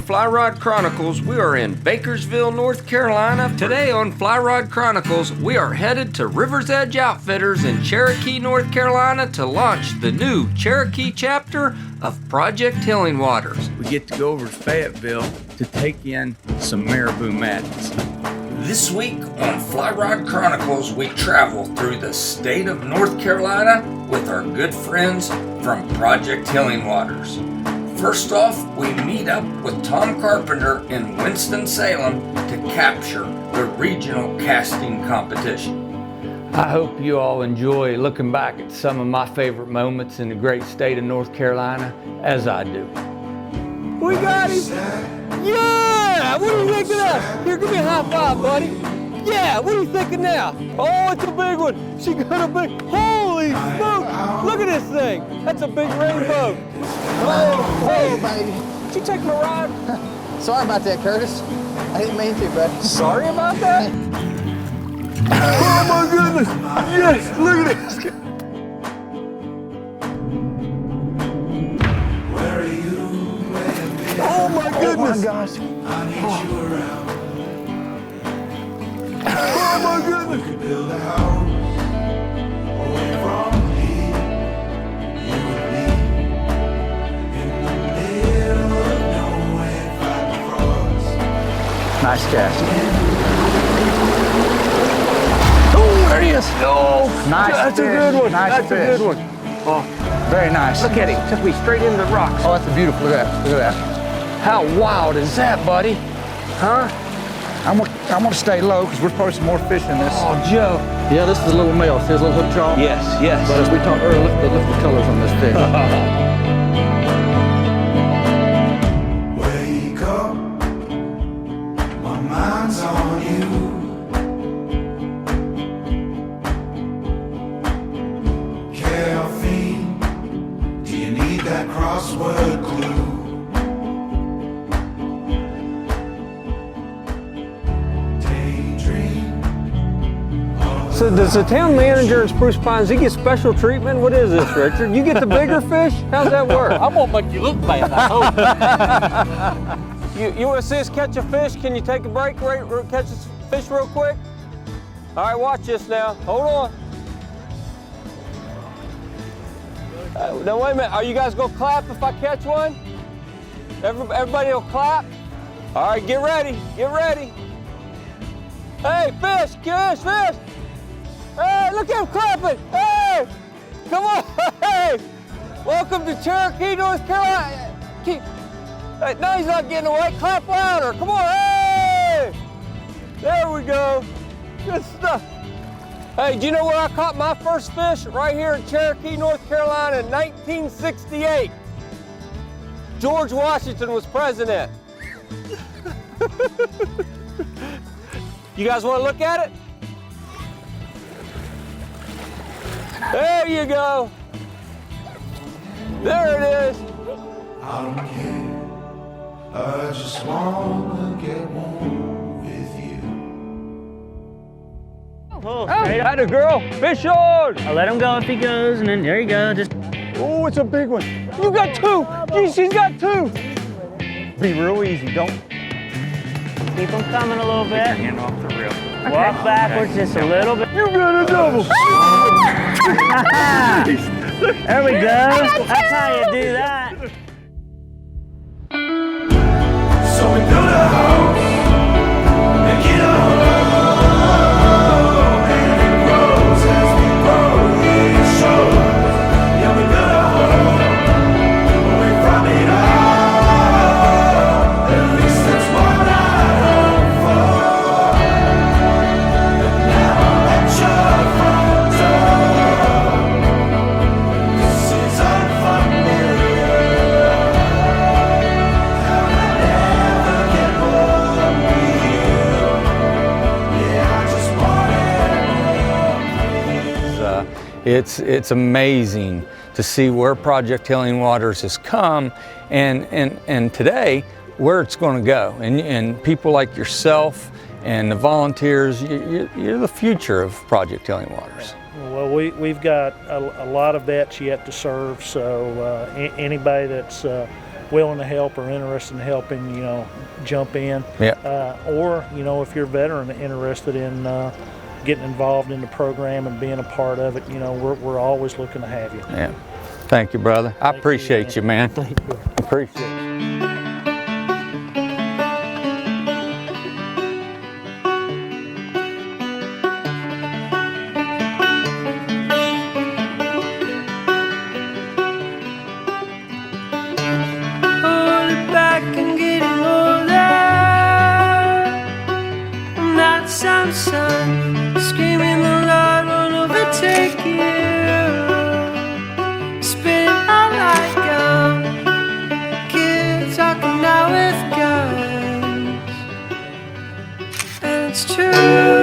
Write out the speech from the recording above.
Fly Rod Chronicles. We are in Bakersville, North Carolina. Today on Fly Rod Chronicles, we are headed to River's Edge Outfitters in Cherokee, North Carolina to launch the new Cherokee chapter of Project Healing Waters. We get to go over to Fayetteville to take in some marabou madness. This week on Fly Rod Chronicles, we travel through the state of North Carolina with our good friends from Project Healing Waters. First off, we meet up with Tom Carpenter in Winston-Salem to capture the regional casting competition. I hope you all enjoy looking back at some of my favorite moments in the great state of North Carolina, as I do. We got him! Yeah! What do you think of that? Here, give me a high five, buddy. Yeah, what are you thinking now? Oh, it's a big one. She got a big, holy smoke! Look at this thing. That's a big rainbow. Oh, hey, baby. Did you take my ride? Sorry about that, Curtis. I didn't mean to, buddy. Sorry about that? Oh my goodness! Yes, look at this. Where are you? Oh my goodness! Oh my gosh. I need you around. Oh my goodness! We could build a house away from here, you and me, in the middle of nowhere, fighting frost. Nice cast. Oh, there he is! Oh, Nice that's fish. a good one. Nice That's fish. a good one. Oh, Very nice. look at him. Took me straight into the rocks. Oh, that's a beautiful. Look at that. Look at that. How wild is that, buddy? Huh? I'm gonna stay low because we're probably some more fish in this. Oh, Joe. Yeah, this is a little male. See his little hook jaw? Yes, yes. But as we talked earlier, look the colors on this fish. Wake up, my mind's on you. Caffeine, do you need that crossword clue? So does the town manager in Spruce Pines, he get special treatment? What is this, Richard? You get the bigger fish? How's that work? I won't make you look bad, I hope. You want to see us catch a fish? Can you take a break, catch a fish real quick? All right, watch this now. Hold on. Now wait a minute. Are you guys gonna clap if I catch one? Everybody will clap. All right, get ready. Get ready. Hey, fish, fish. Hey, look at him clapping. Hey, come on. Hey, welcome to Cherokee, North Carolina. Hey, no, he's not getting away. Clap louder. Come on. Hey, there we go. Good stuff. Hey, do you know where I caught my first fish? Right here in Cherokee, North Carolina in 1968. George Washington was president. You guys want to look at it? There you go. There it is. I don't care, I just wanna get warm with you. Oh, Hey, had a girl. Fish on. I'll let him go if he goes, and then there you go. Just Oh, it's a big one. You got two. Gee, she's got two. Be real easy. Don't. keep them coming a little bit. Hand off the reel. Walk backwards just a little bit. You got a double. There we go. That's how you do that. So we build a house and get a home, and it grows as we grow, it shows. Yeah, we build a home away from it all. At least that's what I hope for. And now I'm at your front door. This is unfamiliar. How I never get bored with you. Yeah, I just want it. It's amazing to see where Project Healing Waters has come and today where it's going to go. And people like yourself and the volunteers, you're the future of Project Healing Waters. Well, we've got a lot of vets yet to serve, so anybody that's willing to help or interested in helping, jump in. Yeah. Or, if you're a veteran interested in getting involved in the program and being a part of it, we're always looking to have you. Yeah. Thank you, brother. I Thank you, appreciate you, man. Thank you. Appreciate it. Holding back and getting older. I'm not some son screaming the Lord won't overtake you. Spit out like kids talking now with guns. And it's true.